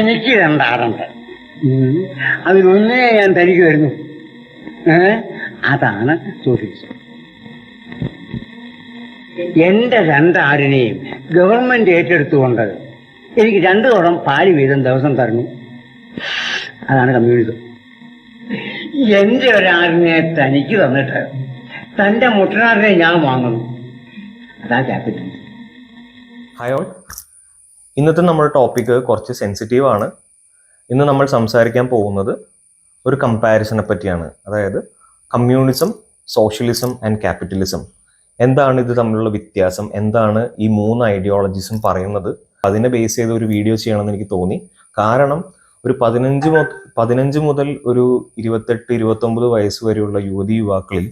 എനിക്ക് രണ്ടാറുണ്ട്. അതിലൊന്നേ ഞാൻ തനിക്ക് വരുന്നു. അതാണ് സോഷ്യലിസം. എന്റെ രണ്ടാടിനെയും ഗവൺമെന്റ് ഏറ്റെടുത്തുകൊണ്ട് എനിക്ക് 2 കുടം പാല് വീതം ദിവസം തരുന്നു. അതാണ് കമ്മ്യൂണിസം. എന്റെ ഒരാടിനെ തനിക്ക് തന്നിട്ട് തന്റെ മുട്ടനാടിനെ ഞാൻ വാങ്ങുന്നു. അതാണ് ക്യാപിറ്റലിസം. ഹായ് ഓൾ, ഇന്നത്തെ നമ്മുടെ ടോപ്പിക്ക് കുറച്ച് സെൻസിറ്റീവ് ആണ്. ഇന്ന് നമ്മൾ സംസാരിക്കാൻ പോകുന്നത് ഒരു കമ്പാരിസനെ പറ്റിയാണ്. അതായത് കമ്മ്യൂണിസം, സോഷ്യലിസം ആൻഡ് ക്യാപിറ്റലിസം. എന്താണ് ഇത് തമ്മിലുള്ള വ്യത്യാസം, എന്താണ് ഈ 3 ഐഡിയോളജീസും പറയുന്നത്, അതിനെ ബേസ് ചെയ്ത് ഒരു വീഡിയോ ചെയ്യണമെന്ന് എനിക്ക് തോന്നി. കാരണം ഒരു 15 മുതൽ ഒരു 28-29 വയസ്സ് വരെയുള്ള യുവതിയുവാക്കളിൽ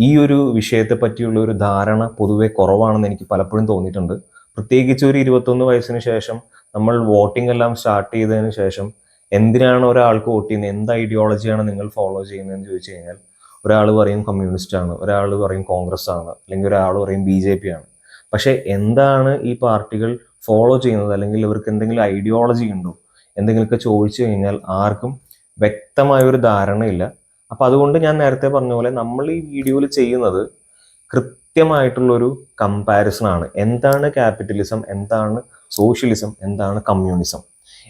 ഈ ഒരു വിഷയത്തെ പറ്റിയുള്ള ഒരു ധാരണ പൊതുവെ കുറവാണെന്ന് എനിക്ക് പലപ്പോഴും തോന്നിയിട്ടുണ്ട്. പ്രത്യേകിച്ച് ഒരു 21 വയസ്സിന് ശേഷം നമ്മൾ വോട്ടിംഗ് എല്ലാം സ്റ്റാർട്ട് ചെയ്തതിന് ശേഷം എന്തിനാണ് ഒരാൾക്ക് വോട്ട് ചെയ്യുന്നത്, എന്ത് ഐഡിയോളജിയാണ് നിങ്ങൾ ഫോളോ ചെയ്യുന്നതെന്ന് ചോദിച്ചു കഴിഞ്ഞാൽ ഒരാൾ പറയും കമ്മ്യൂണിസ്റ്റ് ആണ്, ഒരാൾ പറയും കോൺഗ്രസ് ആണ്, അല്ലെങ്കിൽ ഒരാൾ പറയും BJP ആണ്. പക്ഷെ എന്താണ് ഈ പാർട്ടികൾ ഫോളോ ചെയ്യുന്നത്, അല്ലെങ്കിൽ ഇവർക്ക് എന്തെങ്കിലും ഐഡിയോളജി ഉണ്ടോ, എന്തെങ്കിലുമൊക്കെ ചോദിച്ചു കഴിഞ്ഞാൽ ആർക്കും വ്യക്തമായ ഒരു ധാരണയില്ല. അപ്പം അതുകൊണ്ട് ഞാൻ നേരത്തെ പറഞ്ഞ പോലെ നമ്മൾ ഈ വീഡിയോയിൽ ചെയ്യുന്നത് കൃത്യമായിട്ടുള്ളൊരു കമ്പാരിസൺ ആണ്. എന്താണ് ക്യാപിറ്റലിസം, എന്താണ് സോഷ്യലിസം, എന്താണ് കമ്മ്യൂണിസം.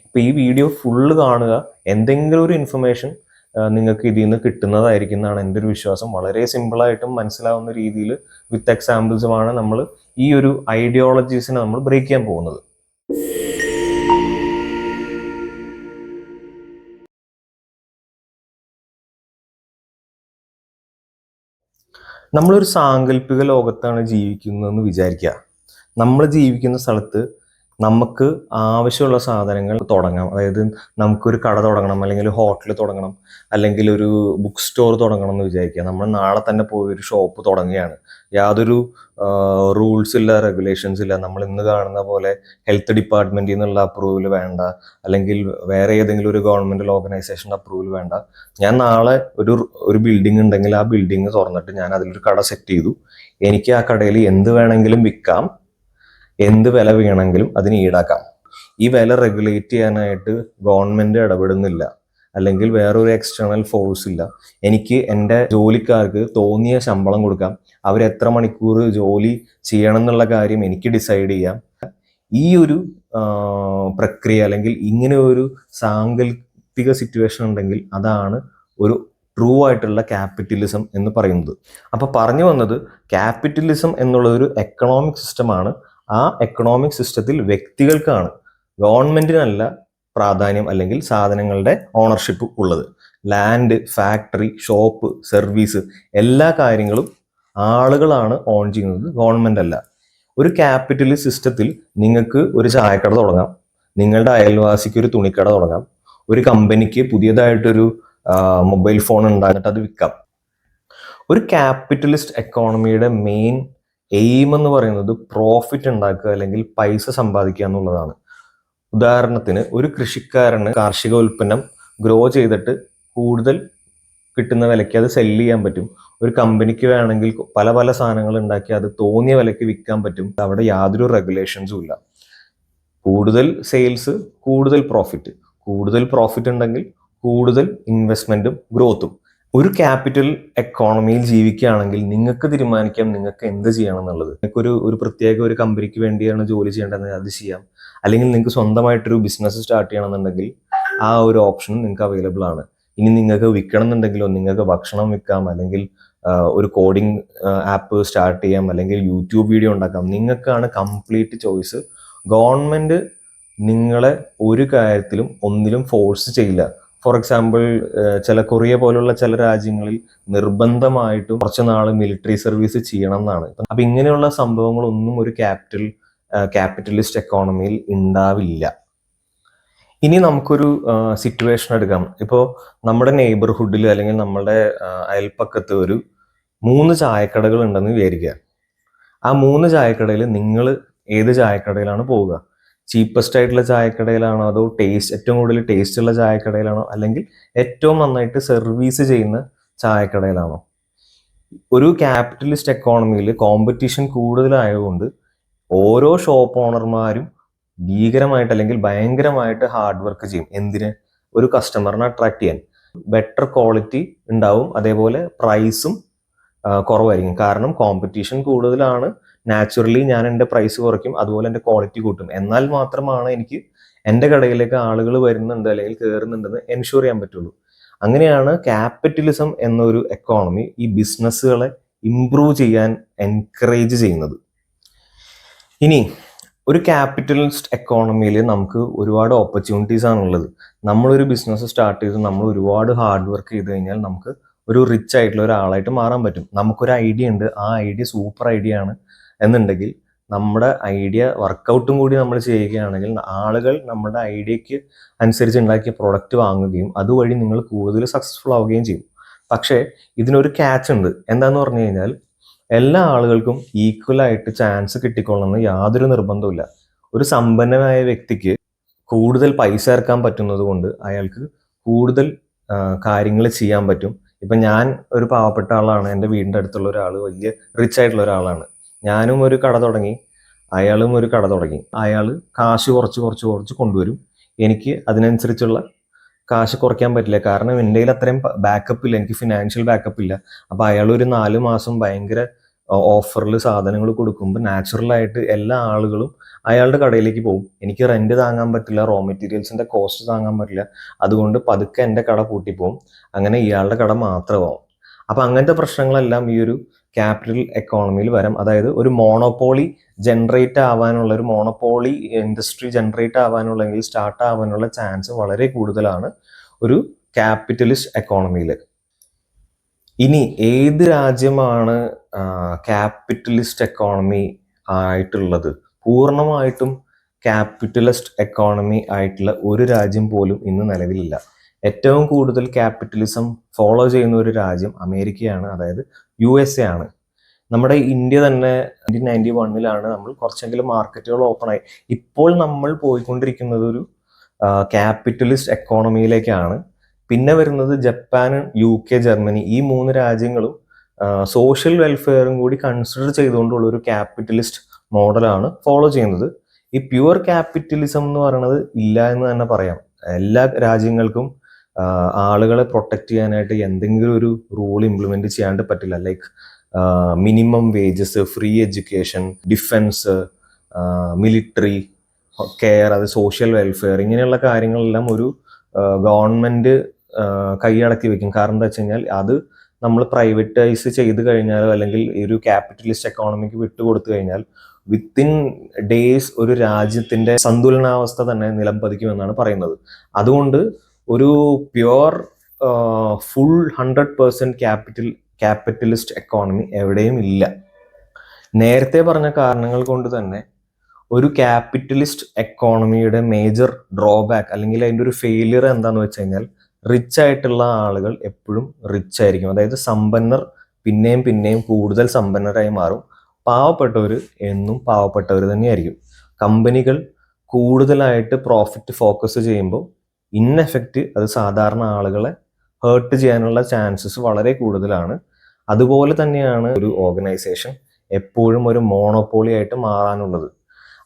ഇപ്പം ഈ വീഡിയോ ഫുള്ള് കാണുക, എന്തെങ്കിലും ഒരു ഇൻഫർമേഷൻ നിങ്ങൾക്ക് ഇതിൽ നിന്ന് കിട്ടുന്നതായിരിക്കും എന്നാണ് എൻ്റെ ഒരു വിശ്വാസം. വളരെ സിമ്പിളായിട്ടും മനസ്സിലാവുന്ന രീതിയിൽ വിത്ത് എക്സാമ്പിൾസുമാണ് നമ്മൾ ഈ ഒരു ഐഡിയോളജീസിനെ നമ്മൾ ബ്രേക്ക് ചെയ്യാൻ പോകുന്നത്. നമ്മളൊരു സാങ്കല്പിക ലോകത്താണ് ജീവിക്കുന്നതെന്ന് വിചാരിക്കുക. നമ്മൾ ജീവിക്കുന്ന സ്ഥലത്ത് നമുക്ക് ആവശ്യമുള്ള സാധനങ്ങൾ തുടങ്ങാം. അതായത് നമുക്കൊരു കട തുടങ്ങണം, അല്ലെങ്കിൽ ഒരു ഹോട്ടൽ തുടങ്ങണം, അല്ലെങ്കിൽ ഒരു ബുക്ക് സ്റ്റോർ തുടങ്ങണം എന്ന് വിചാരിക്കുക. നമ്മൾ നാളെ തന്നെ പോയി ഒരു ഷോപ്പ് തുടങ്ങുകയാണ്. യാതൊരു റൂൾസ് ഇല്ല, റെഗുലേഷൻസ് ഇല്ല. നമ്മൾ ഇന്ന് കാണുന്ന പോലെ ഹെൽത്ത് ഡിപ്പാർട്ട്മെന്റിൽ നിന്നുള്ള അപ്രൂവൽ വേണ്ട, അല്ലെങ്കിൽ വേറെ ഏതെങ്കിലും ഒരു ഗവൺമെന്റൽ ഓർഗനൈസേഷൻ്റെ അപ്രൂവൽ വേണ്ട. ഞാൻ നാളെ ഒരു ബിൽഡിംഗ് ഉണ്ടെങ്കിൽ ആ ബിൽഡിംഗ് തുറന്നിട്ട് ഞാൻ അതിലൊരു കട സെറ്റ് ചെയ്തു. എനിക്ക് ആ കടയിൽ എന്ത് വേണമെങ്കിലും വിൽക്കാം, എന്ത് വില വേണമെങ്കിലും അതിന് ഈടാക്കാം. ഈ വില റെഗുലേറ്റ് ചെയ്യാനായിട്ട് ഗവൺമെന്റ് ഇടപെടുന്നില്ല, അല്ലെങ്കിൽ വേറൊരു എക്സ്റ്റേണൽ ഫോഴ്സ് ഇല്ല. എനിക്ക് എൻ്റെ ജോലിക്കാർക്ക് തോന്നിയ ശമ്പളം കൊടുക്കാം, അവരെത്ര മണിക്കൂർ ജോലി ചെയ്യണം എന്നുള്ള കാര്യം എനിക്ക് ഡിസൈഡ് ചെയ്യാം. ഈ ഒരു പ്രക്രിയ, അല്ലെങ്കിൽ ഇങ്ങനെ ഒരു സാങ്കല്പിക സിറ്റുവേഷൻ ഉണ്ടെങ്കിൽ അതാണ് ഒരു ട്രൂ ആയിട്ടുള്ള ക്യാപിറ്റലിസം എന്ന് പറയുന്നത്. അപ്പൊ പറഞ്ഞു വന്നത്, ക്യാപിറ്റലിസം എന്നുള്ളത് ഒരു എക്കണോമിക് സിസ്റ്റമാണ്. ആ എക്കണോമിക് സിസ്റ്റത്തിൽ വ്യക്തികൾക്കാണ്, ഗവൺമെന്റിനല്ല പ്രാധാന്യം, അല്ലെങ്കിൽ സാധനങ്ങളുടെ ഓണർഷിപ്പ് ഉള്ളത്. ലാൻഡ്, ഫാക്ടറി, ഷോപ്പ്, സർവീസ്, എല്ലാ കാര്യങ്ങളും ആളുകളാണ് ഓൺ ചെയ്യുന്നത്, ഗവൺമെന്റ് അല്ല. ഒരു ക്യാപിറ്റലിസ്റ്റ് സിസ്റ്റത്തിൽ നിങ്ങൾക്ക് ഒരു ചായക്കട തുടങ്ങാം, നിങ്ങളുടെ അയൽവാസിക്ക് ഒരു തുണിക്കട തുടങ്ങാം, ഒരു കമ്പനിക്ക് പുതിയതായിട്ടൊരു മൊബൈൽ ഫോൺ ഉണ്ടായിട്ട് അത് വിൽക്കാം. ഒരു ക്യാപിറ്റലിസ്റ്റ് എക്കോണമിയുടെ മെയിൻ എയിം എന്ന് പറയുന്നത് പ്രോഫിറ്റ് ഉണ്ടാക്കുക, അല്ലെങ്കിൽ പൈസ സമ്പാദിക്കുക എന്നുള്ളതാണ്. ഉദാഹരണത്തിന്, ഒരു കൃഷിക്കാരന് കാർഷിക ഉൽപ്പന്നം ഗ്രോ ചെയ്തിട്ട് കൂടുതൽ കിട്ടുന്ന വിലയ്ക്ക് അത് സെല്ല് ചെയ്യാൻ പറ്റും. ഒരു കമ്പനിക്ക് വേണമെങ്കിൽ പല പല സാധനങ്ങൾ ഉണ്ടാക്കി അത് തോന്നിയ വിലയ്ക്ക് വിൽക്കാൻ പറ്റും. അവിടെ യാതൊരു റെഗുലേഷൻസും ഇല്ല. കൂടുതൽ സെയിൽസ്, കൂടുതൽ പ്രോഫിറ്റ്. കൂടുതൽ പ്രോഫിറ്റ് ഉണ്ടെങ്കിൽ കൂടുതൽ ഇൻവെസ്റ്റ്മെന്റും ഗ്രോത്തും. ഒരു ക്യാപിറ്റൽ എക്കോണമിയിൽ ജീവിക്കുകയാണെങ്കിൽ നിങ്ങൾക്ക് തീരുമാനിക്കാം നിങ്ങൾക്ക് എന്ത് ചെയ്യണം എന്നുള്ളത്. നിങ്ങൾക്ക് ഒരു പ്രത്യേക ഒരു കമ്പനിക്ക് വേണ്ടിയാണ് ജോലി ചെയ്യേണ്ടതെന്ന് അത് ചെയ്യാം. അല്ലെങ്കിൽ നിങ്ങൾക്ക് സ്വന്തമായിട്ടൊരു ബിസിനസ് സ്റ്റാർട്ട് ചെയ്യണമെന്നുണ്ടെങ്കിൽ ആ ഒരു ഓപ്ഷൻ നിങ്ങൾക്ക് അവൈലബിൾ ആണ്. ഇനി നിങ്ങൾക്ക് വിൽക്കണം എന്നുണ്ടെങ്കിലോ, നിങ്ങൾക്ക് ഭക്ഷണം വിൽക്കാം, അല്ലെങ്കിൽ ഒരു കോഡിംഗ് ആപ്പ് സ്റ്റാർട്ട് ചെയ്യാം, അല്ലെങ്കിൽ യൂട്യൂബ് വീഡിയോ ഉണ്ടാക്കാം. നിങ്ങൾക്കാണ് കംപ്ലീറ്റ് ചോയ്സ്. ഗവൺമെന്റ് നിങ്ങളെ ഒരു കാര്യത്തിലും ഒന്നിലും ഫോഴ്സ് ചെയ്യില്ല. ഫോർ എക്സാമ്പിൾ, ചില കൊറിയ പോലുള്ള ചില രാജ്യങ്ങളിൽ നിർബന്ധമായിട്ടും കുറച്ച് നാൾ മിലിറ്ററി സർവീസ് ചെയ്യണം എന്നാണ്. അപ്പൊ ഇങ്ങനെയുള്ള സംഭവങ്ങളൊന്നും ഒരു ക്യാപിറ്റലിസ്റ്റ് എക്കോണമിയിൽ ഉണ്ടാവില്ല. ഇനി നമുക്കൊരു സിറ്റുവേഷൻ എടുക്കാം. ഇപ്പോൾ നമ്മുടെ നെയ്ബർഹുഡിൽ, അല്ലെങ്കിൽ നമ്മുടെ അയൽപ്പക്കത്ത് ഒരു 3 ചായക്കടകൾ ഉണ്ടെന്ന് വിചാരിക്കുക. ആ 3 ചായക്കടയിൽ നിങ്ങൾ ഏത് ചായക്കടയിലാണ് പോവുക? ചീപ്പസ്റ്റ് ആയിട്ടുള്ള ചായക്കടയിലാണോ, അതോ ഏറ്റവും കൂടുതൽ ടേസ്റ്റ് ഉള്ള ചായക്കടയിലാണോ, അല്ലെങ്കിൽ ഏറ്റവും നന്നായിട്ട് സർവീസ് ചെയ്യുന്ന ചായക്കടയിലാണോ? ഒരു ക്യാപിറ്റലിസ്റ്റ് എക്കോണമിയിൽ കോമ്പറ്റീഷൻ കൂടുതലായതുകൊണ്ട് ഓരോ ഷോപ്പ് ഓണർമാരും ഭീകരമായിട്ട് അല്ലെങ്കിൽ ഭയങ്കരമായിട്ട് ഹാർഡ് വർക്ക് ചെയ്യും. എന്തിന്? ഒരു കസ്റ്റമറിനെ അട്രാക്ട് ചെയ്യാൻ. ബെറ്റർ ക്വാളിറ്റി ഉണ്ടാവും, അതേപോലെ പ്രൈസും കുറവായിരിക്കും. കാരണം കോമ്പറ്റീഷൻ കൂടുതലാണ്. നാച്ചുറലി ഞാൻ എൻ്റെ പ്രൈസ് കുറയ്ക്കും, അതുപോലെ എൻ്റെ ക്വാളിറ്റി കൂട്ടും. എന്നാൽ മാത്രമാണ് എനിക്ക് എൻ്റെ കടയിലേക്ക് ആളുകൾ വരുന്നുണ്ട് അല്ലെങ്കിൽ കയറുന്നുണ്ടെന്ന് എൻഷുർ ചെയ്യാൻ പറ്റുള്ളൂ. അങ്ങനെയാണ് ക്യാപിറ്റലിസം എന്നൊരു എക്കോണമി ഈ ബിസിനസ്സുകളെ ഇംപ്രൂവ് ചെയ്യാൻ എൻകറേജ് ചെയ്യുന്നത്. ഇനി ഒരു ക്യാപിറ്റലിസ്റ്റ് എക്കോണമിയിൽ നമുക്ക് ഒരുപാട് ഓപ്പർച്യൂണിറ്റീസ് ആണുള്ളത്. നമ്മളൊരു ബിസിനസ് സ്റ്റാർട്ട് ചെയ്ത് നമ്മൾ ഒരുപാട് ഹാർഡ് വർക്ക് ചെയ്ത് കഴിഞ്ഞാൽ നമുക്ക് ഒരു റിച്ച് ആയിട്ടുള്ള ഒരാളായിട്ട് മാറാൻ പറ്റും. നമുക്കൊരു ഐഡിയ ഉണ്ട്, ആ ഐഡിയ സൂപ്പർ ഐഡിയ ആണ് എന്നുണ്ടെങ്കിൽ നമ്മുടെ ഐഡിയ വർക്കൗട്ടും കൂടി നമ്മൾ ചെയ്യുകയാണെങ്കിൽ ആളുകൾ നമ്മുടെ ഐഡിയക്ക് അനുസരിച്ച് ഉണ്ടാക്കിയ പ്രൊഡക്റ്റ് വാങ്ങുകയും അതുവഴി നിങ്ങൾ കൂടുതൽ സക്സസ്ഫുൾ ആവുകയും ചെയ്യും. പക്ഷേ ഇതിനൊരു ക്യാച്ച് ഉണ്ട്. എന്താന്ന് പറഞ്ഞു കഴിഞ്ഞാൽ എല്ലാ ആളുകൾക്കും ഈക്വലായിട്ട് ചാൻസ് കിട്ടിക്കൊള്ളണമെന്ന് യാതൊരു നിർബന്ധമില്ല. ഒരു സമ്പന്നനായ വ്യക്തിക്ക് കൂടുതൽ പൈസ ഇറക്കാൻ പറ്റുന്നത് കൊണ്ട് അയാൾക്ക് കൂടുതൽ കാര്യങ്ങൾ ചെയ്യാൻ പറ്റും. ഇപ്പം ഞാൻ ഒരു പാവപ്പെട്ട ആളാണ്, എൻ്റെ വീടിൻ്റെ അടുത്തുള്ള ഒരാൾ വലിയ റിച്ച് ആയിട്ടുള്ള ഒരാളാണ്. ഞാനും ഒരു കട തുടങ്ങി, അയാളും ഒരു കട തുടങ്ങി. അയാൾ കാശ് കുറച്ച് കൊണ്ടുവരും. എനിക്ക് അതിനനുസരിച്ചുള്ള കാശ് കുറയ്ക്കാൻ പറ്റില്ല, കാരണം എൻ്റെ കയ്യിൽ അത്രയും ബാക്കപ്പ് ഇല്ല, എനിക്ക് ഫിനാൻഷ്യൽ ബാക്കപ്പ് ഇല്ല. അപ്പോൾ അയാൾ ഒരു 4 മാസം ഭയങ്കര ഓഫറിൽ സാധനങ്ങൾ കൊടുക്കുമ്പോൾ നാച്ചുറലായിട്ട് എല്ലാ ആളുകളും അയാളുടെ കടയിലേക്ക് പോകും. എനിക്ക് റെന്റ് താങ്ങാൻ പറ്റില്ല, റോ മെറ്റീരിയൽസിന്റെ കോസ്റ്റ് താങ്ങാൻ പറ്റില്ല, അതുകൊണ്ട് പതുക്കെ എൻ്റെ കട പൂട്ടിപ്പോവും. അങ്ങനെ ഇയാളുടെ കട മാത്രമാവും. അപ്പം അങ്ങനത്തെ പ്രശ്നങ്ങളെല്ലാം ഈ ഒരു ക്യാപിറ്റൽ എക്കോണമിയിൽ വരാം. അതായത് ഒരു മോണോപോളി ജനറേറ്റ് ആവാനുള്ള, ഒരു മോണോപോളി ഇൻഡസ്ട്രി ജനറേറ്റ് ആവാനുള്ള അല്ലെങ്കിൽ സ്റ്റാർട്ട് ആവാനുള്ള ചാൻസ് വളരെ കൂടുതലാണ് ഒരു ക്യാപിറ്റലിസ്റ്റ് എക്കോണമിയിൽ. ഇനി ഏത് രാജ്യമാണ് ക്യാപിറ്റലിസ്റ്റ് എക്കോണമി ആയിട്ടുള്ളത്? പൂർണ്ണമായിട്ടും ക്യാപിറ്റലിസ്റ്റ് എക്കോണമി ആയിട്ടുള്ള ഒരു രാജ്യം പോലും ഇന്ന് നിലവിലില്ല. ഏറ്റവും കൂടുതൽ ക്യാപിറ്റലിസം ഫോളോ ചെയ്യുന്ന ഒരു രാജ്യം അമേരിക്കയാണ്, അതായത് USA ആണ്. നമ്മുടെ ഇന്ത്യ തന്നെ 1991 നമ്മൾ കുറച്ചെങ്കിലും മാർക്കറ്റുകൾ ഓപ്പൺ ആയി. ഇപ്പോൾ നമ്മൾ പോയിക്കൊണ്ടിരിക്കുന്നത് ഒരു ക്യാപിറ്റലിസ്റ്റ് എക്കോണമിയിലേക്കാണ്. പിന്നെ വരുന്നത് ജപ്പാൻ, UK, ജർമ്മനി. ഈ 3 രാജ്യങ്ങളും സോഷ്യൽ വെൽഫെയറും കൂടി കൺസിഡർ ചെയ്തുകൊണ്ടുള്ള ഒരു ക്യാപിറ്റലിസ്റ്റ് മോഡലാണ് ഫോളോ ചെയ്യുന്നത്. ഈ പ്യുവർ ക്യാപിറ്റലിസം എന്ന് പറയുന്നത് ഇല്ല എന്ന് തന്നെ പറയാം. എല്ലാ രാജ്യങ്ങൾക്കും ആളുകളെ പ്രൊട്ടക്ട് ചെയ്യാനായിട്ട് എന്തെങ്കിലും ഒരു റൂൾ ഇംപ്ലിമെന്റ് ചെയ്യാണ്ട് പറ്റില്ല. Like minimum wages, free education, defence, military care, അത് സോഷ്യൽ വെൽഫെയർ, ഇങ്ങനെയുള്ള കാര്യങ്ങളെല്ലാം ഒരു ഗവൺമെന്റ് കൈയടക്കി വെക്കും. കാരണം എന്താ വെച്ച് കഴിഞ്ഞാൽ അത് നമ്മൾ പ്രൈവറ്റൈസ് ചെയ്ത് കഴിഞ്ഞാലോ അല്ലെങ്കിൽ ഈ ഒരു ക്യാപിറ്റലിസ്റ്റ് എക്കോണമിക്ക് വിട്ടുകൊടുത്തു കഴിഞ്ഞാൽ വിത്തിൻ ഡേയ്സ് ഒരു രാജ്യത്തിന്റെ സന്തുലനാവസ്ഥ തന്നെ നിലംപതിക്കുമെന്നാണ് പറയുന്നത്. അതുകൊണ്ട് ഒരു പ്യുവർ ഫുൾ 100% ക്യാപിറ്റലിസ്റ്റ് എക്കോണമി എവിടെയും ഇല്ല. നേരത്തെ പറഞ്ഞ കാരണങ്ങൾ കൊണ്ട് തന്നെ ഒരു ക്യാപിറ്റലിസ്റ്റ് എക്കോണമിയുടെ മേജർ ഡ്രോബാക്ക് അല്ലെങ്കിൽ അതിൻ്റെ ഒരു ഫെയിലിയർ എന്താണെന്ന് വെച്ച് കഴിഞ്ഞാൽ റിച്ച് ആയിട്ടുള്ള ആളുകൾ എപ്പോഴും റിച്ച് ആയിരിക്കും. അതായത് സമ്പന്നർ പിന്നെയും കൂടുതൽ സമ്പന്നരായി മാറും. പാവപ്പെട്ടവർ എന്നും പാവപ്പെട്ടവർ തന്നെയായിരിക്കും. കമ്പനികൾ കൂടുതലായിട്ട് പ്രോഫിറ്റ് ഫോക്കസ് ചെയ്യുമ്പോൾ ഇൻ എഫക്റ്റ് അത് സാധാരണ ആളുകളെ ഹേർട്ട് ചെയ്യാനുള്ള ചാൻസസ് വളരെ കൂടുതലാണ്. അതുപോലെ തന്നെയാണ് ഒരു ഓർഗനൈസേഷൻ എപ്പോഴും ഒരു മോണോപോളി ആയിട്ട് മാറാനുള്ളത്.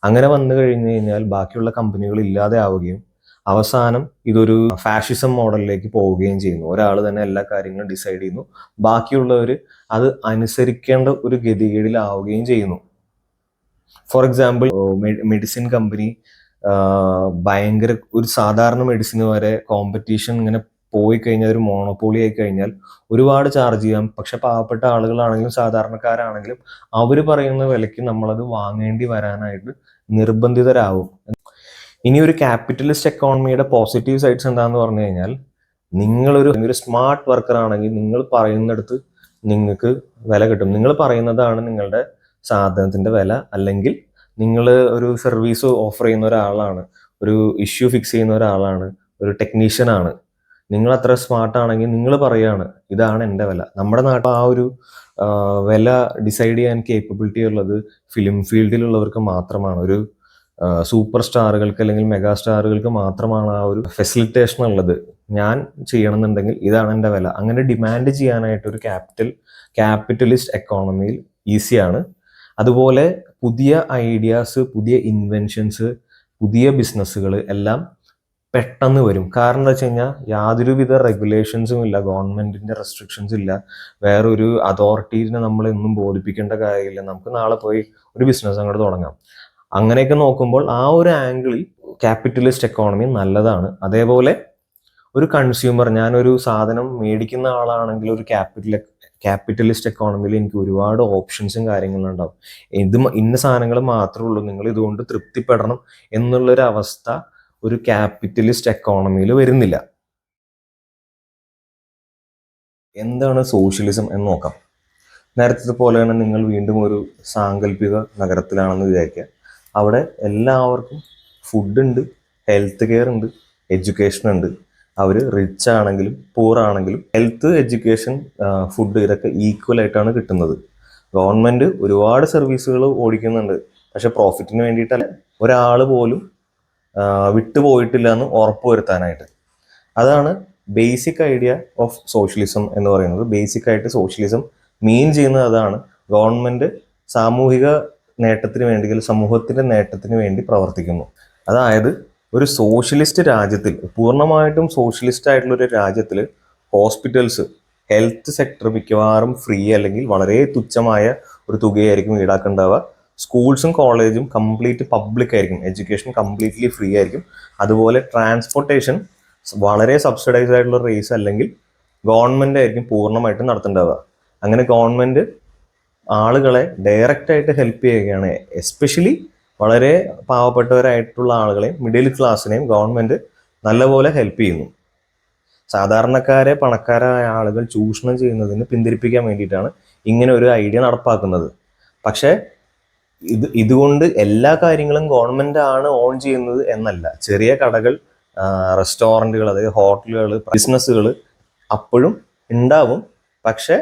അങ്ങനെ വന്നു കഴിഞ്ഞു കഴിഞ്ഞാൽ ബാക്കിയുള്ള കമ്പനികൾ ഇല്ലാതെ ആവുകയും അവസാനം ഇതൊരു ഫാഷിസം മോഡലിലേക്ക് പോവുകയും ചെയ്യുന്നു. ഒരാൾ തന്നെ എല്ലാ കാര്യങ്ങളും ഡിസൈഡ് ചെയ്യുന്നു, ബാക്കിയുള്ളവർ അത് അനുസരിക്കേണ്ട ഒരു ഗതികേടിലാവുകയും ചെയ്യുന്നു. ഫോർ എക്സാമ്പിൾ, മെഡിസിൻ കമ്പനി ഭയങ്കര ഒരു സാധാരണ മെഡിസിന് വരെ കോമ്പറ്റീഷൻ ഇങ്ങനെ പോയി കഴിഞ്ഞാൽ ഒരു മോണോപോളി ആയി കഴിഞ്ഞാൽ ഒരുപാട് ചാർജ് ചെയ്യാം. പക്ഷെ പാവപ്പെട്ട ആളുകളാണെങ്കിലും സാധാരണക്കാരാണെങ്കിലും അവർ പറയുന്ന വിലയ്ക്ക് നമ്മളത് വാങ്ങേണ്ടി വരാനായിട്ട് നിർബന്ധിതരാകും. ഇനി ഒരു ക്യാപിറ്റലിസ്റ്റ് എക്കോണമിയുടെ പോസിറ്റീവ് സൈഡ്സ് എന്താണെന്ന് പറഞ്ഞു കഴിഞ്ഞാൽ, നിങ്ങളൊരു സ്മാർട്ട് വർക്കർ ആണെങ്കിൽ നിങ്ങൾ പറയുന്നിടത്ത് നിങ്ങൾക്ക് വില കിട്ടും. നിങ്ങൾ പറയുന്നതാണ് നിങ്ങളുടെ സാധനത്തിന്റെ വില. അല്ലെങ്കിൽ നിങ്ങൾ ഒരു സർവീസ് ഓഫർ ചെയ്യുന്ന ഒരാളാണ്, ഒരു ഇഷ്യൂ ഫിക്സ് ചെയ്യുന്ന ഒരാളാണ്, ഒരു ടെക്നീഷ്യനാണ്, നിങ്ങൾ അത്ര സ്മാർട്ട് ആണെങ്കിൽ നിങ്ങൾ പറയാണ് ഇതാണ് എൻ്റെ വില. നമ്മുടെ നാട്ടിൽ ആ ഒരു വില ഡിസൈഡ് ചെയ്യാൻ കേപ്പബിലിറ്റി ഉള്ളത് ഫിലിം ഫീൽഡിലുള്ളവർക്ക് മാത്രമാണ്. ഒരു സൂപ്പർ സ്റ്റാറുകൾക്ക് അല്ലെങ്കിൽ മെഗാ സ്റ്റാറുകൾക്ക് മാത്രമാണ് ആ ഒരു ഫെസിലിറ്റേഷൻ ഉള്ളത്. ഞാൻ ചെയ്യണമെന്നുണ്ടെങ്കിൽ ഇതാണ് എൻ്റെ വില. അങ്ങനെ ഡിമാൻഡ് ചെയ്യാനായിട്ട് ഒരു ക്യാപിറ്റലിസ്റ്റ് എക്കോണമിയിൽ ഈസിയാണ്. അതുപോലെ പുതിയ ഐഡിയാസ്, പുതിയ ഇൻവെൻഷൻസ്, പുതിയ ബിസിനസ്സുകൾ എല്ലാം പെട്ടെന്ന് വരും. കാരണം എന്താ വെച്ച് കഴിഞ്ഞാൽ യാതൊരുവിധ റെഗുലേഷൻസും ഇല്ല, ഗവൺമെന്റിന്റെ റെസ്ട്രിക്ഷൻസ് ഇല്ല, വേറൊരു അതോറിറ്റീനെ നമ്മൾ എന്നും ബോധിപ്പിക്കേണ്ട കാര്യമില്ല. നമുക്ക് നാളെ പോയി ഒരു ബിസിനസ് അങ്ങോട്ട് തുടങ്ങാം. അങ്ങനെയൊക്കെ നോക്കുമ്പോൾ ആ ഒരു ആംഗിളിൽ ക്യാപിറ്റലിസ്റ്റ് എക്കോണമി നല്ലതാണ്. അതേപോലെ ഒരു കൺസ്യൂമർ, ഞാനൊരു സാധനം മേടിക്കുന്ന ആളാണെങ്കിൽ ഒരു ക്യാപിറ്റലിസ്റ്റ് എക്കോണമിയിൽ എനിക്ക് ഒരുപാട് ഓപ്ഷൻസും കാര്യങ്ങളും ഉണ്ടാവും. ഇന്ന സാധനങ്ങൾ മാത്രമേ ഉള്ളൂ, നിങ്ങൾ ഇതുകൊണ്ട് തൃപ്തിപ്പെടണം എന്നുള്ളൊരു അവസ്ഥ ഒരു ക്യാപിറ്റലിസ്റ്റ് എക്കോണമിയിൽ വരുന്നില്ല. എന്താണ് സോഷ്യലിസം എന്ന് നോക്കാം. നേരത്തെ പോലെ തന്നെ നിങ്ങൾ വീണ്ടും ഒരു സാങ്കല്പിക നഗരത്തിലാണെന്ന് വിചാരിക്കുക. അവിടെ എല്ലാവർക്കും ഫുഡ് ഉണ്ട്, ഹെൽത്ത് കെയർ ഉണ്ട്, എഡ്യൂക്കേഷൻ ഉണ്ട്. അവർ റിച്ച് ആണെങ്കിലും പൂർ ആണെങ്കിലും ഹെൽത്ത്, എഡ്യൂക്കേഷൻ, ഫുഡ് ഇതൊക്കെ ഈക്വൽ ആയിട്ടാണ് കിട്ടുന്നത്. ഗവൺമെന്റ് ഒരുപാട് സർവീസുകൾ ഓടിക്കുന്നുണ്ട്, പക്ഷെ പ്രോഫിറ്റിന് വേണ്ടിയിട്ടല്ല, ഒരാൾ പോലും വിട്ടുപോയിട്ടില്ല എന്ന് ഉറപ്പുവരുത്താനായിട്ട്. അതാണ് ബേസിക് ഐഡിയ ഓഫ് സോഷ്യലിസം എന്ന് പറയുന്നത്. ബേസിക് ആയിട്ട് സോഷ്യലിസം മീൻ ചെയ്യുന്നത് അതാണ്. ഗവൺമെന്റ് സാമൂഹിക നേട്ടത്തിന് വേണ്ടി, സമൂഹത്തിന്റെ നേട്ടത്തിന് വേണ്ടി പ്രവർത്തിക്കുന്നു. അതായത് ഒരു സോഷ്യലിസ്റ്റ് രാജ്യത്തിൽ, പൂർണ്ണമായിട്ടും സോഷ്യലിസ്റ്റ് ആയിട്ടുള്ള ഒരു രാജ്യത്തിൽ ഹോസ്പിറ്റൽസ്, ഹെൽത്ത് സെക്ടർ മിക്കവാറും ഫ്രീ അല്ലെങ്കിൽ വളരെ തുച്ഛമായ ഒരു തുകയായിരിക്കും ഈടാക്കേണ്ടാവുക. സ്കൂൾസും കോളേജും കംപ്ലീറ്റ് പബ്ലിക് ആയിരിക്കും, എഡ്യൂക്കേഷൻ കംപ്ലീറ്റ്ലി ഫ്രീ ആയിരിക്കും. അതുപോലെ ട്രാൻസ്പോർട്ടേഷൻ വളരെ സബ്സിഡൈസ്ഡ് ആയിട്ടുള്ള റേസ് അല്ലെങ്കിൽ ഗവൺമെന്റ് ആയിരിക്കും പൂർണ്ണമായിട്ടും നടത്തേണ്ടത്. അങ്ങനെ ഗവൺമെന്റ് ആളുകളെ ഡയറക്റ്റ് ആയിട്ട് ഹെൽപ്പ് ചെയ്യുകയാണ്. എസ്പെഷ്യലി വളരെ പാവപ്പെട്ടവരായിട്ടുള്ള ആളുകളെയും മിഡിൽ ക്ലാസ്സിനെയും ഗവൺമെന്റ് നല്ലപോലെ ഹെൽപ്പ് ചെയ്യുന്നു. സാധാരണക്കാരെ, പണക്കാരായ ആളുകൾ ചൂഷണം ചെയ്യുന്നതിന് പിന്തിരിപ്പിക്കാൻ വേണ്ടിയിട്ടാണ് ഇങ്ങനെ ഒരു ഐഡിയ നടപ്പാക്കുന്നത്. പക്ഷേ ഇതുകൊണ്ട് എല്ലാ കാര്യങ്ങളും ഗവൺമെന്റ് ആണ് ഓൺ ചെയ്യുന്നത് എന്നല്ല. ചെറിയ കടകൾ, റെസ്റ്റോറൻറ്റുകൾ, അതായത് ഹോട്ടലുകൾ, ബിസിനസ്സുകൾ അപ്പോഴും ഉണ്ടാവും. പക്ഷെ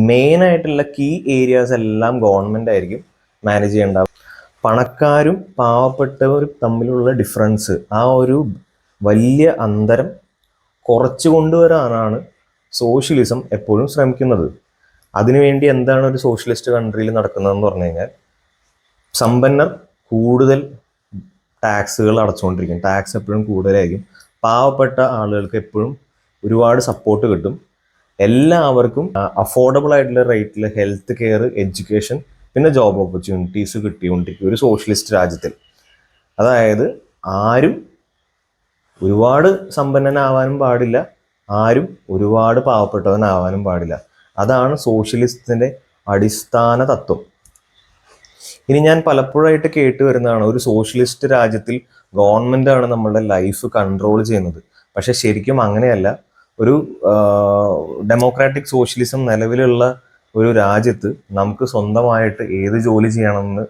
മെയിൻ ആയിട്ടുള്ള കീ ഏരിയാസ് എല്ലാം ഗവൺമെന്റ് ആയിരിക്കും മാനേജ് ചെയ്യേണ്ടാവും. പണക്കാരും പാവപ്പെട്ടവരും തമ്മിലുള്ള ഡിഫറൻസ്, ആ ഒരു വലിയ അന്തരം കുറച്ചു കൊണ്ടുവരാനാണ് സോഷ്യലിസം എപ്പോഴും ശ്രമിക്കുന്നത്. അതിനുവേണ്ടി എന്താണ് ഒരു സോഷ്യലിസ്റ്റ് കൺട്രിയിൽ നടക്കുന്നതെന്ന് പറഞ്ഞു കഴിഞ്ഞാൽ, സമ്പന്നർ കൂടുതൽ ടാക്സുകൾ അടച്ചുകൊണ്ടിരിക്കും, ടാക്സ് എപ്പോഴും കൂടുതലായിരിക്കും. പാവപ്പെട്ട ആളുകൾക്ക് എപ്പോഴും ഒരുപാട് സപ്പോർട്ട് കിട്ടും. എല്ലാവർക്കും അഫോർഡബിൾ ആയിട്ടുള്ള റേറ്റിൽ ഹെൽത്ത് കെയർ, എഡ്യൂക്കേഷൻ, പിന്നെ ജോബ് ഓപ്പർച്യൂണിറ്റീസ് കിട്ടിക്കൊണ്ടിരിക്കും ഒരു സോഷ്യലിസ്റ്റ് രാജ്യത്തിൽ. അതായത് ആരും ഒരുപാട് സമ്പന്നനാവാനും പാടില്ല, ആരും ഒരുപാട് പാവപ്പെട്ടവനാവാനും പാടില്ല. അതാണ് സോഷ്യലിസത്തിന്റെ അടിസ്ഥാന തത്വം. ഇനി ഞാൻ പലപ്പോഴായിട്ട് കേട്ട് വരുന്നതാണ്, ഒരു സോഷ്യലിസ്റ്റ് രാജ്യത്തിൽ ഗവൺമെന്റ് ആണ് നമ്മളുടെ ലൈഫ് കൺട്രോൾ ചെയ്യുന്നത്. പക്ഷെ ശരിക്കും അങ്ങനെയല്ല. ഒരു ഡെമോക്രാറ്റിക് സോഷ്യലിസം നിലവിലുള്ള ഒരു രാജ്യത്ത് നമുക്ക് സ്വന്തമായിട്ട് ഏത് ജോലി ചെയ്യണമെന്ന്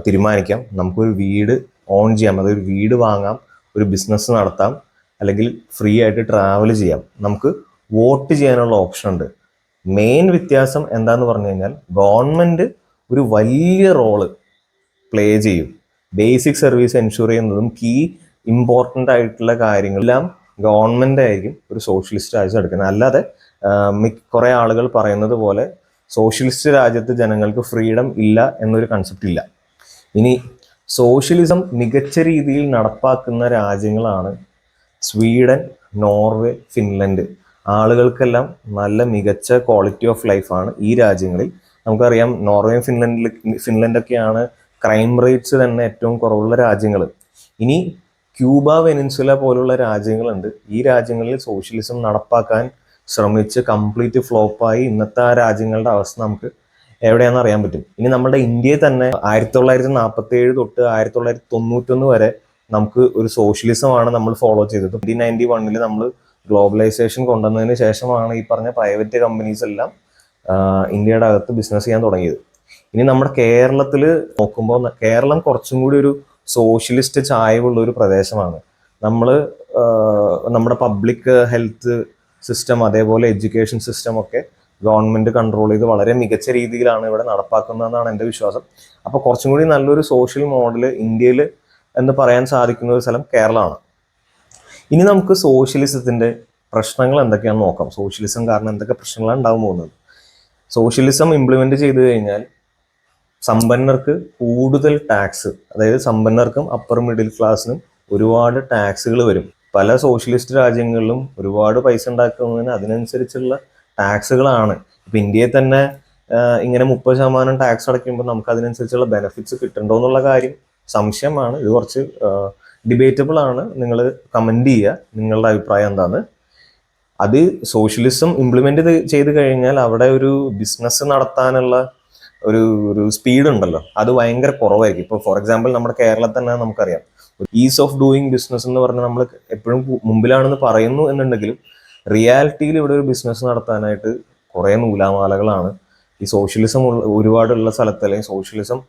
തീരുമാനിക്കാം. നമുക്കൊരു വീട് ഓൺ ചെയ്യാം, അതൊരു വീട് വാങ്ങാം, ഒരു ബിസിനസ് നടത്താം, അല്ലെങ്കിൽ ഫ്രീ ആയിട്ട് ട്രാവൽ ചെയ്യാം. നമുക്ക് വോട്ട് ചെയ്യാനുള്ള ഓപ്ഷൻ ഉണ്ട്. മെയിൻ വ്യത്യാസം എന്താന്ന് പറഞ്ഞു കഴിഞ്ഞാൽ, ഗവൺമെന്റ് ഒരു വലിയ റോള് പ്ലേ ചെയ്യും. ബേസിക് സർവീസ് എൻഷുർ ചെയ്യുന്നതും കീ ഇമ്പോർട്ടൻ്റ് ആയിട്ടുള്ള കാര്യങ്ങളെല്ലാം ഗവൺമെന്റ് ആയിരിക്കും ഒരു സോഷ്യലിസ്റ്റ് രാജ്യം എടുക്കുന്നത്. അല്ലാതെ കുറെ ആളുകൾ പറയുന്നത് പോലെ സോഷ്യലിസ്റ്റ് രാജ്യത്ത് ജനങ്ങൾക്ക് ഫ്രീഡം ഇല്ല എന്നൊരു കൺസെപ്റ്റ് ഇല്ല. ഇനി സോഷ്യലിസം മികച്ച രീതിയിൽ നടപ്പാക്കുന്ന രാജ്യങ്ങളാണ് സ്വീഡൻ, നോർവേ, ഫിൻലൻഡ്. ആളുകൾക്കെല്ലാം നല്ല മികച്ച ക്വാളിറ്റി ഓഫ് ലൈഫാണ് ഈ രാജ്യങ്ങളിൽ. നമുക്കറിയാം, നോർവേയും ഫിൻലൻഡൊക്കെയാണ് ക്രൈം റേറ്റ്സ് തന്നെ ഏറ്റവും കുറവുള്ള രാജ്യങ്ങൾ. ഇനി ക്യൂബ, വെനിൻസുല പോലുള്ള രാജ്യങ്ങളുണ്ട്. ഈ രാജ്യങ്ങളിൽ സോഷ്യലിസം നടപ്പാക്കാൻ ശ്രമിച്ച് കംപ്ലീറ്റ് ഫ്ലോപ്പായി ഇന്നത്തെ ആ രാജ്യങ്ങളുടെ അവസ്ഥ നമുക്ക് എവിടെയാണെന്ന് അറിയാൻ പറ്റും. ഇനി നമ്മുടെ ഇന്ത്യയിൽ തന്നെ 1947 തൊട്ട് 1991 വരെ നമുക്ക് ഒരു സോഷ്യലിസമാണ് നമ്മൾ ഫോളോ ചെയ്തത്. 1991 നമ്മൾ ഗ്ലോബലൈസേഷൻ കൊണ്ടുവന്നതിന് ശേഷമാണ് ഈ പറഞ്ഞ പ്രൈവറ്റ് കമ്പനീസ് എല്ലാം ഇന്ത്യയുടെ അകത്ത് ബിസിനസ് ചെയ്യാൻ തുടങ്ങിയത്. ഇനി നമ്മുടെ കേരളത്തിൽ നോക്കുമ്പോൾ, കേരളം കുറച്ചും കൂടി ഒരു സോഷ്യലിസ്റ്റ് ചായവുള്ള ഒരു പ്രദേശമാണ്. നമ്മുടെ പബ്ലിക് ഹെൽത്ത് സിസ്റ്റം, അതേപോലെ എഡ്യൂക്കേഷൻ സിസ്റ്റം ഒക്കെ ഗവൺമെന്റ് കൺട്രോൾ ചെയ്ത് വളരെ മികച്ച രീതിയിലാണ് ഇവിടെ നടപ്പാക്കുന്നതെന്നാണ് എൻ്റെ വിശ്വാസം. അപ്പോൾ കുറച്ചും കൂടി നല്ലൊരു സോഷ്യൽ മോഡൽ ഇന്ത്യയിൽ എന്ന് പറയാൻ സാധിക്കുന്ന ഒരു സ്ഥലം കേരളമാണ്. ഇനി നമുക്ക് സോഷ്യലിസത്തിന്റെ പ്രശ്നങ്ങൾ എന്തൊക്കെയാണെന്ന് നോക്കാം. സോഷ്യലിസം കാരണം എന്തൊക്കെ പ്രശ്നങ്ങളാണ് ഉണ്ടാകാൻ പോകുന്നത്. സോഷ്യലിസം ഇംപ്ലിമെന്റ് ചെയ്തു കഴിഞ്ഞാൽ സമ്പന്നർക്ക് കൂടുതൽ ടാക്സ്, അതായത് സമ്പന്നർക്കും അപ്പർ മിഡിൽ ക്ലാസ്സിനും ഒരുപാട് ടാക്സുകൾ വരും. പല സോഷ്യലിസ്റ്റ് രാജ്യങ്ങളിലും ഒരുപാട് പൈസ ഉണ്ടാക്കുന്നതിന് അതിനനുസരിച്ചുള്ള ടാക്സുകളാണ്. ഇപ്പൊ ഇന്ത്യയിൽ തന്നെ ഇങ്ങനെ 30% ടാക്സ് അടയ്ക്കുമ്പോൾ നമുക്ക് അതിനനുസരിച്ചുള്ള ബെനിഫിറ്റ്സ് കിട്ടുന്നുണ്ടോ എന്നുള്ള കാര്യം സംശയമാണ്. ഇത് കുറച്ച് ഡിബേറ്റബിൾ ആണ്. നിങ്ങൾ കമന്റ് ചെയ്യുക നിങ്ങളുടെ അഭിപ്രായം എന്താണ്. അത് സോഷ്യലിസം ഇംപ്ലിമെന്റ് ചെയ്ത് കഴിഞ്ഞാൽ അവിടെ ഒരു ബിസിനസ് നടത്താനുള്ള ഒരു ഒരു സ്പീഡ് ഉണ്ടല്ലോ, അത് ഭയങ്കര കുറവായിരിക്കും. ഇപ്പോൾ ഫോർ എക്സാമ്പിൾ നമ്മുടെ കേരളത്തിൽ തന്നെ നമുക്കറിയാം, ഈസ് ഓഫ് ഡൂയിങ് ബിസിനസ് എന്ന് പറഞ്ഞാൽ നമ്മൾ എപ്പോഴും മുമ്പിലാണെന്ന് പറയുന്നു എന്നുണ്ടെങ്കിലും റിയാലിറ്റിയിൽ ഇവിടെ ഒരു ബിസിനസ് നടത്താനായിട്ട് കുറേ നൂലാമാലകളാണ്. ഈ സോഷ്യലിസം ഒരുപാടുള്ള സ്ഥലത്ത്, അല്ലെങ്കിൽ സോഷ്യലിസം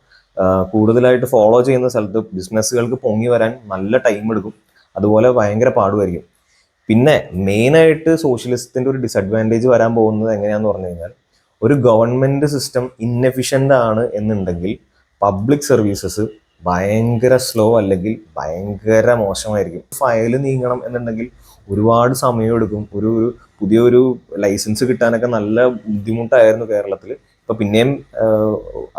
കൂടുതലായിട്ട് ഫോളോ ചെയ്യുന്ന സ്ഥലത്ത് ബിസിനസ്സുകൾക്ക് പൊങ്ങി വരാൻ നല്ല ടൈം എടുക്കും. അതുപോലെ ഭയങ്കര പാടുമായിരിക്കും. പിന്നെ മെയിനായിട്ട് സോഷ്യലിസത്തിന്റെ ഒരു ഡിസഡ്വാൻറ്റേജ് വരാൻ പോകുന്നത് എങ്ങനെയാന്ന് പറഞ്ഞു കഴിഞ്ഞാൽ, ഒരു ഗവൺമെന്റ് സിസ്റ്റം ഇൻഎഫിഷ്യൻ്റ് ആണ് എന്നുണ്ടെങ്കിൽ പബ്ലിക് സർവീസസ് ഭയങ്കര സ്ലോ അല്ലെങ്കിൽ ഭയങ്കര മോശമായിരിക്കും. ഫയൽ നീങ്ങണം എന്നുണ്ടെങ്കിൽ ഒരുപാട് സമയമെടുക്കും. ഒരു പുതിയൊരു ലൈസൻസ് കിട്ടാനൊക്കെ നല്ല ബുദ്ധിമുട്ടായിരുന്നു കേരളത്തിൽ. ഇപ്പൊ പിന്നെയും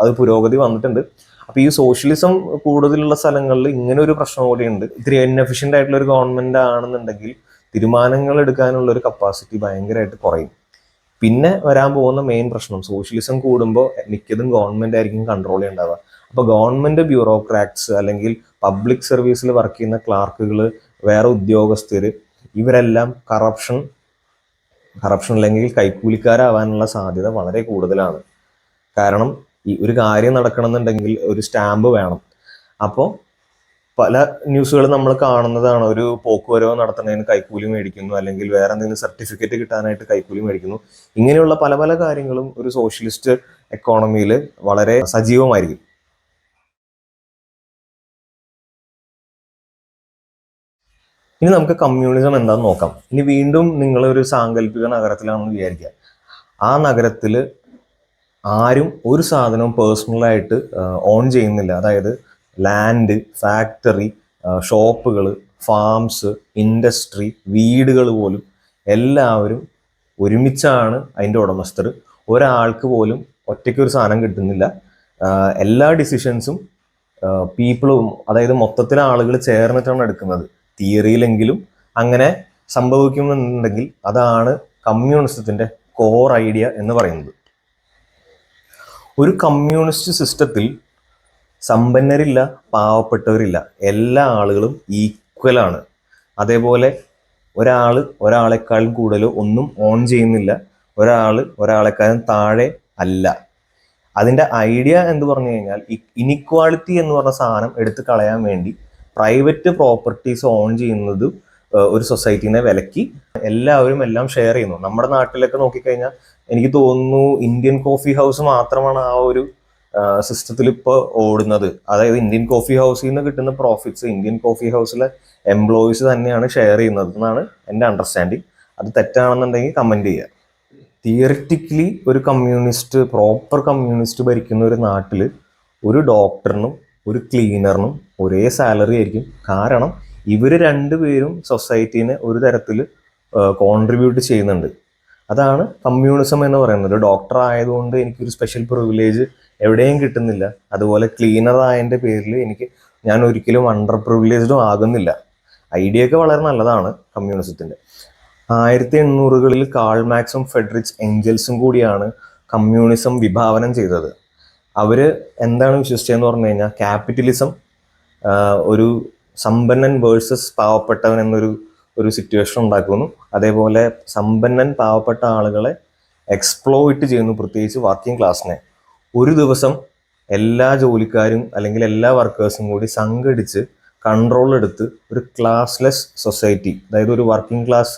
അത് പുരോഗതി വന്നിട്ടുണ്ട്. അപ്പൊ ഈ സോഷ്യലിസം കൂടുതലുള്ള സ്ഥലങ്ങളിൽ ഇങ്ങനെ ഒരു പ്രശ്നം കൂടിയുണ്ട്. ഇത്തിരി ഇൻഎഫിഷ്യൻ്റ് ആയിട്ടുള്ള ഒരു ഗവൺമെന്റ് ആണെന്നുണ്ടെങ്കിൽ തീരുമാനങ്ങൾ എടുക്കാനുള്ള ഒരു കപ്പാസിറ്റി ഭയങ്കരമായിട്ട് കുറയും. പിന്നെ വരാൻ പോകുന്ന മെയിൻ പ്രശ്നം, സോഷ്യലിസം കൂടുമ്പോൾ മിക്കതും ഗവൺമെന്റ് ആയിരിക്കും കൺട്രോൾ ചെയ്യുന്നുണ്ടാവുക. അപ്പൊ ഗവൺമെന്റ് ബ്യൂറോക്രാറ്റ്സ് അല്ലെങ്കിൽ പബ്ലിക് സർവീസിൽ വർക്ക് ചെയ്യുന്ന ക്ലാർക്കുകൾ, വേറെ ഉദ്യോഗസ്ഥര്, ഇവരെല്ലാം കറപ്ഷൻ അല്ലെങ്കിൽ കൈക്കൂലിക്കാരാവാനുള്ള സാധ്യത വളരെ കൂടുതലാണ്. കാരണം ഈ ഒരു കാര്യം നടക്കണമെന്നുണ്ടെങ്കിൽ ഒരു സ്റ്റാമ്പ് വേണം. അപ്പോൾ പല ന്യൂസുകൾ നമ്മൾ കാണുന്നതാണ്, ഒരു പോക്കുവരവ് നടത്തുന്നതിന് കൈക്കൂലി മേടിക്കുന്നു, അല്ലെങ്കിൽ വേറെ എന്തെങ്കിലും സർട്ടിഫിക്കറ്റ് കിട്ടാനായിട്ട് കൈക്കൂലി മേടിക്കുന്നു. ഇങ്ങനെയുള്ള പല പല കാര്യങ്ങളും ഒരു സോഷ്യലിസ്റ്റ് എക്കോണമിയിൽ വളരെ സജീവമായിരിക്കും. ഇനി നമുക്ക് കമ്മ്യൂണിസം എന്താണെന്ന് നോക്കാം. ഇനി വീണ്ടും നിങ്ങൾ ഒരു സാങ്കല്പിക നഗരത്തിലാണെന്ന് വിചാരിക്കുക. ആ നഗരത്തിൽ ആരും ഒരു സാധനവും പേഴ്സണലായിട്ട് ഓൺ ചെയ്യുന്നില്ല. അതായത് ലാൻഡ്, ഫാക്ടറി, ഷോപ്പുകൾ, ഫാംസ്, ഇൻഡസ്ട്രി, വീടുകൾ പോലും എല്ലാവരും ഒരുമിച്ചാണ് അതിൻ്റെ ഉടമസ്ഥർ. ഒരാൾക്ക് പോലും ഒറ്റയ്ക്ക് ഒരു സാധനം കിട്ടുന്നില്ല. എല്ലാ ഡിസിഷൻസും പീപ്പിളും, അതായത് മൊത്തത്തിൽ ആളുകൾ ചേർന്നിട്ടാണ് എടുക്കുന്നത്. തിയറിയിലെങ്കിലും അങ്ങനെ സംഭവിക്കുമെന്നുണ്ടെങ്കിൽ അതാണ് കമ്മ്യൂണിസത്തിന്റെ കോർ ഐഡിയ എന്ന് പറയുന്നത്. ഒരു കമ്മ്യൂണിസ്റ്റ് സിസ്റ്റത്തിൽ സമ്പന്നരില്ല, പാവപ്പെട്ടവരില്ല, എല്ലാ ആളുകളും ഈക്വലാണ്. അതേപോലെ ഒരാളെക്കാളും കൂടുതൽ ഒന്നും ഓൺ ചെയ്യുന്നില്ല, ഒരാളെക്കാളും താഴെ അല്ല. അതിൻ്റെ ഐഡിയ എന്ന് പറഞ്ഞു കഴിഞ്ഞാൽ, ഇനിക്വാളിറ്റി എന്ന് പറഞ്ഞ സാധനം എടുത്തു കളയാൻ വേണ്ടി പ്രൈവറ്റ് പ്രോപ്പർട്ടീസ് ഓൺ ചെയ്യുന്നത് ഒരു സൊസൈറ്റീനെ വിലക്കി എല്ലാവരും എല്ലാം ഷെയർ ചെയ്യുന്നു. നമ്മുടെ നാട്ടിലൊക്കെ നോക്കിക്കഴിഞ്ഞാൽ എനിക്ക് തോന്നുന്നു ഇന്ത്യൻ കോഫി ഹൗസ് മാത്രമാണ് ആ ഒരു സിസ്റ്റത്തിൽ ഇപ്പോൾ ഓടുന്നത്. അതായത് ഇന്ത്യൻ കോഫി ഹൗസിൽ നിന്ന് കിട്ടുന്ന പ്രോഫിറ്റ്സ് ഇന്ത്യൻ കോഫി ഹൗസിലെ എംപ്ലോയീസ് തന്നെയാണ് ഷെയർ ചെയ്യുന്നത് എന്നാണ് എൻ്റെ അണ്ടർസ്റ്റാൻഡിങ്. അത് തെറ്റാണെന്നുണ്ടെങ്കിൽ കമൻറ്റ് ചെയ്യുക. തിയറിറ്റിക്കലി ഒരു പ്രോപ്പർ കമ്മ്യൂണിസ്റ്റ് ഭരിക്കുന്ന ഒരു നാട്ടിൽ ഒരു ഡോക്ടറിനും ഒരു ക്ലീനറിനും ഒരേ സാലറി ആയിരിക്കും. കാരണം ഇവർ രണ്ടുപേരും സൊസൈറ്റീനെ ഒരു തരത്തിൽ കോൺട്രിബ്യൂട്ട് ചെയ്യുന്നുണ്ട്. അതാണ് കമ്മ്യൂണിസം എന്ന് പറയുന്നത്. ഒരു ഡോക്ടർ ആയതുകൊണ്ട് എനിക്കൊരു സ്പെഷ്യൽ പ്രിവിലേജ് എവിടെയും കിട്ടുന്നില്ല. അതുപോലെ ക്ലീനർ ആയതിൻ്റെ പേരിൽ ഞാൻ ഒരിക്കലും അണ്ടർ പ്രിവിലേജ്ഡും ആകുന്നില്ല. ഐഡിയ ഒക്കെ വളരെ നല്ലതാണ് കമ്മ്യൂണിസത്തിൻ്റെ. 1800-കളിൽ കാൾ മാക്സും ഫ്രെഡറിച്ച് എംഗൽസും കൂടിയാണ് കമ്മ്യൂണിസം വിഭാവനം ചെയ്തത്. അവർ എന്താണ് വിശ്വസിച്ചതെന്ന് പറഞ്ഞു കഴിഞ്ഞാൽ, ക്യാപിറ്റലിസം ഒരു സമ്പന്നൻ വേഴ്സസ് പാവപ്പെട്ടവൻ എന്നൊരു സിറ്റുവേഷൻ ഉണ്ടാക്കുന്നു. അതേപോലെ സമ്പന്നൻ പാവപ്പെട്ട ആളുകളെ എക്സ്പ്ലോയിറ്റ് ചെയ്യുന്നു, പ്രത്യേകിച്ച് വർക്കിംഗ് ക്ലാസ്സിനെ. ഒരു ദിവസം എല്ലാ ജോലിക്കാരും അല്ലെങ്കിൽ എല്ലാ വർക്കേഴ്സും കൂടി സംഘടിച്ച് കൺട്രോൾ എടുത്ത് ഒരു ക്ലാസ്ലെസ് സൊസൈറ്റി, അതായത് ഒരു working class,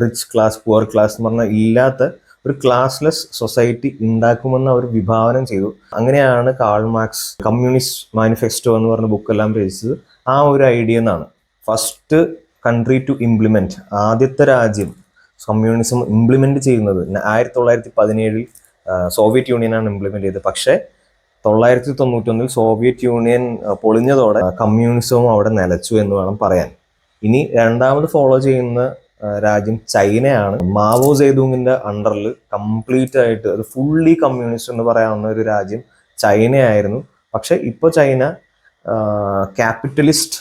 rich class, poor class എന്ന് പറഞ്ഞാൽ ഇല്ലാത്ത ഒരു ക്ലാസ്ലെസ് സൊസൈറ്റി ഉണ്ടാക്കുമെന്ന് അവർ വിഭാവനം ചെയ്തു. അങ്ങനെയാണ് കാൾ മാർക്സ് കമ്മ്യൂണിസ്റ്റ് മാനിഫെസ്റ്റോ എന്ന് പറഞ്ഞ ബുക്കെല്ലാം രചിച്ചത് ആ ഒരു ഐഡിയ എന്നാണ്. ഫസ്റ്റ് കൺട്രി ടു ഇംപ്ലിമെന്റ്, ആദ്യത്തെ രാജ്യം കമ്മ്യൂണിസം ഇംപ്ലിമെന്റ് ചെയ്യുന്നത് 1917 സോവിയറ്റ് യൂണിയനാണ് ഇംപ്ലിമെന്റ് ചെയ്തത്. പക്ഷേ 1991 സോവിയറ്റ് യൂണിയൻ പൊളിഞ്ഞതോടെ കമ്മ്യൂണിസവും അവിടെ നിലച്ചു എന്ന് വേണം പറയാൻ. ഇനി രണ്ടാമത് ഫോളോ ചെയ്യുന്ന രാജ്യം ചൈനയാണ്. മാവോ സേതുങ്ങിന്റെ അണ്ടറിൽ കംപ്ലീറ്റ് ആയിട്ട് അത് ഫുള്ളി കമ്മ്യൂണിസ്റ്റ് എന്ന് പറയാവുന്ന ഒരു രാജ്യം ചൈനയായിരുന്നു. പക്ഷെ ഇപ്പോൾ ചൈന ക്യാപിറ്റലിസ്റ്റ്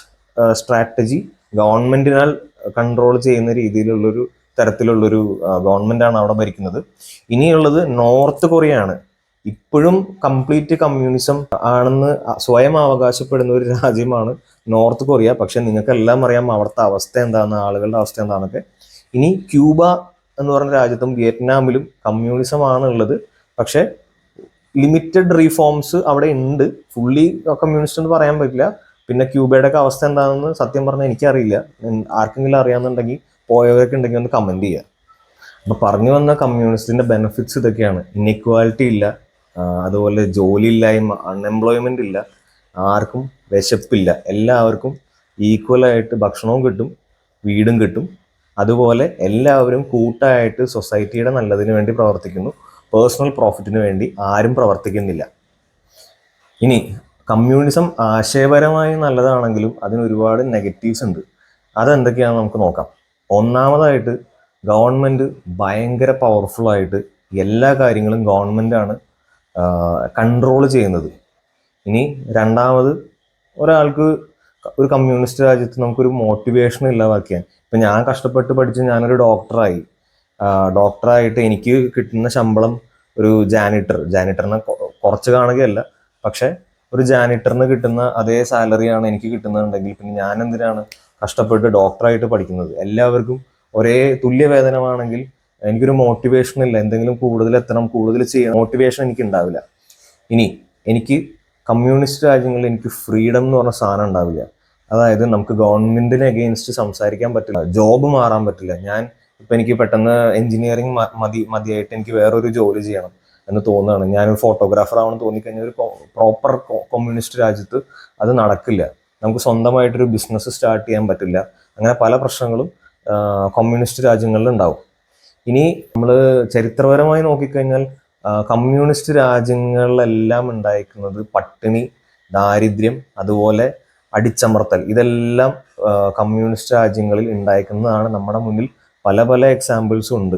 സ്ട്രാറ്റജി ഗവൺമെന്റിനാൽ കൺട്രോൾ ചെയ്യുന്ന രീതിയിലുള്ളൊരു തരത്തിലുള്ളൊരു ഗവൺമെന്റാണ് അവിടെ ഭരിക്കുന്നത്. ഇനിയുള്ളത് നോർത്ത് കൊറിയ ആണ്. ഇപ്പോഴും കംപ്ലീറ്റ് കമ്മ്യൂണിസം ആണെന്ന് സ്വയം അവകാശപ്പെടുന്ന ഒരു രാജ്യമാണ് നോർത്ത് കൊറിയ. പക്ഷെ നിങ്ങൾക്കെല്ലാം അറിയാം അവിടുത്തെ അവസ്ഥ എന്താണ്, ആളുകളുടെ അവസ്ഥ എന്താണെന്നൊക്കെ. ഇനി ക്യൂബ എന്ന് പറഞ്ഞ രാജ്യത്തും വിയറ്റ്നാമിലും കമ്മ്യൂണിസം ആണ് ഉള്ളത്. പക്ഷെ ലിമിറ്റഡ് റീഫോംസ് അവിടെ ഉണ്ട്. ഫുള്ളി കമ്മ്യൂണിസ്റ്റ് എന്ന് പറയാൻ പറ്റില്ല. പിന്നെ ക്യൂബയുടെ ഒക്കെ അവസ്ഥ എന്താണെന്ന് സത്യം പറഞ്ഞാൽ എനിക്കറിയില്ല. ആർക്കെങ്കിലും അറിയാമെന്നുണ്ടെങ്കിൽ പോയവരൊക്കെ ഉണ്ടെങ്കിൽ ഒന്ന് കമന്റ് ചെയ്യുക. അപ്പൊ പറഞ്ഞു വന്ന കമ്മ്യൂണിസ്റ്റിന്റെ ബെനിഫിറ്റ്സ് ഇതൊക്കെയാണ്. ഇൻഇക്വാലിറ്റി ഇല്ല, അതുപോലെ ജോലി ഇല്ലായ്മ, അൺഎംപ്ലോയ്മെന്റ് ഇല്ല, ആർക്കും വിശപ്പില്ല, എല്ലാവർക്കും ഈക്വലായിട്ട് ഭക്ഷണവും കിട്ടും, വീടും കിട്ടും. അതുപോലെ എല്ലാവരും കൂട്ടായിട്ട് സൊസൈറ്റിയുടെ നല്ലതിന് വേണ്ടി പ്രവർത്തിക്കുന്നു. പേഴ്സണൽ പ്രോഫിറ്റിന് വേണ്ടി ആരും പ്രവർത്തിക്കുന്നില്ല. ഇനി കമ്മ്യൂണിസം ആശയപരമായി നല്ലതാണെങ്കിലും അതിന് ഒരുപാട് നെഗറ്റീവ്സ് ഉണ്ട്. അതെന്തൊക്കെയാണെന്ന് നമുക്ക് നോക്കാം. ഒന്നാമതായിട്ട് ഗവൺമെന്റ് ഭയങ്കര പവർഫുൾ ആയിട്ട് എല്ലാ കാര്യങ്ങളും ഗവൺമെന്റാണ് കൺട്രോൾ ചെയ്യുന്നത്. ഇനി രണ്ടാമത്, ഒരാൾക്ക് ഒരു കമ്മ്യൂണിസ്റ്റ് രാജ്യത്ത് നമുക്കൊരു മോട്ടിവേഷൻ ഇല്ലാതാക്കിയാൽ, ഇപ്പം ഞാൻ കഷ്ടപ്പെട്ട് പഠിച്ച് ഞാനൊരു ഡോക്ടറായിട്ട് എനിക്ക് കിട്ടുന്ന ശമ്പളം ഒരു ജാനിറ്ററിന് കുറച്ച് കാണുകയല്ല, പക്ഷെ ഒരു ജാനിറ്ററിന് കിട്ടുന്ന അതേ സാലറിയാണ് എനിക്ക് കിട്ടുന്നതെങ്കിൽ പിന്നെ ഞാൻ എന്തിനാണ് കഷ്ടപ്പെട്ട് ഡോക്ടറായിട്ട് പഠിക്കുന്നത്? എല്ലാവർക്കും ഒരേ തുല്യ വേതനമാണെങ്കിൽ എനിക്കൊരു മോട്ടിവേഷൻ ഇല്ല, എന്തെങ്കിലും കൂടുതൽ എത്തണം, കൂടുതൽ ചെയ്യണം, മോട്ടിവേഷൻ എനിക്ക് ഉണ്ടാവില്ല. ഇനി എനിക്ക് കമ്മ്യൂണിസ്റ്റ് രാജ്യങ്ങളിൽ എനിക്ക് ഫ്രീഡം എന്ന് പറഞ്ഞ സാധനം ഉണ്ടാവില്ല. അതായത് നമുക്ക് ഗവൺമെന്റിന് അഗെയിൻസ്റ്റ് സംസാരിക്കാൻ പറ്റില്ല, ജോബ് മാറാൻ പറ്റില്ല. ഇപ്പം എനിക്ക് പെട്ടെന്ന് എഞ്ചിനീയറിംഗ് മതിയായിട്ട് എനിക്ക് വേറൊരു ജോലി ചെയ്യണം എന്ന് തോന്നുകയാണ്, ഞാനൊരു ഫോട്ടോഗ്രാഫർ ആവണമെന്ന് തോന്നിക്കഴിഞ്ഞാൽ ഒരു പ്രോപ്പർ കമ്മ്യൂണിസ്റ്റ് രാജ്യത്ത് അത് നടക്കില്ല. നമുക്ക് സ്വന്തമായിട്ടൊരു ബിസിനസ് സ്റ്റാർട്ട് ചെയ്യാൻ പറ്റില്ല. അങ്ങനെ പല പ്രശ്നങ്ങളും കമ്മ്യൂണിസ്റ്റ് രാജ്യങ്ങളിൽ ഉണ്ടാവും. ഇനി നമ്മൾ ചരിത്രപരമായി നോക്കിക്കഴിഞ്ഞാൽ കമ്മ്യൂണിസ്റ്റ് രാജ്യങ്ങളിലെല്ലാം ഉണ്ടായിരിക്കുന്നത് പട്ടിണി, ദാരിദ്ര്യം, അതുപോലെ അടിച്ചമർത്തൽ, ഇതെല്ലാം കമ്മ്യൂണിസ്റ്റ് രാജ്യങ്ങളിൽ ഉണ്ടായിരിക്കുന്നതാണ്. നമ്മുടെ മുന്നിൽ പല പല എക്സാമ്പിൾസും ഉണ്ട്.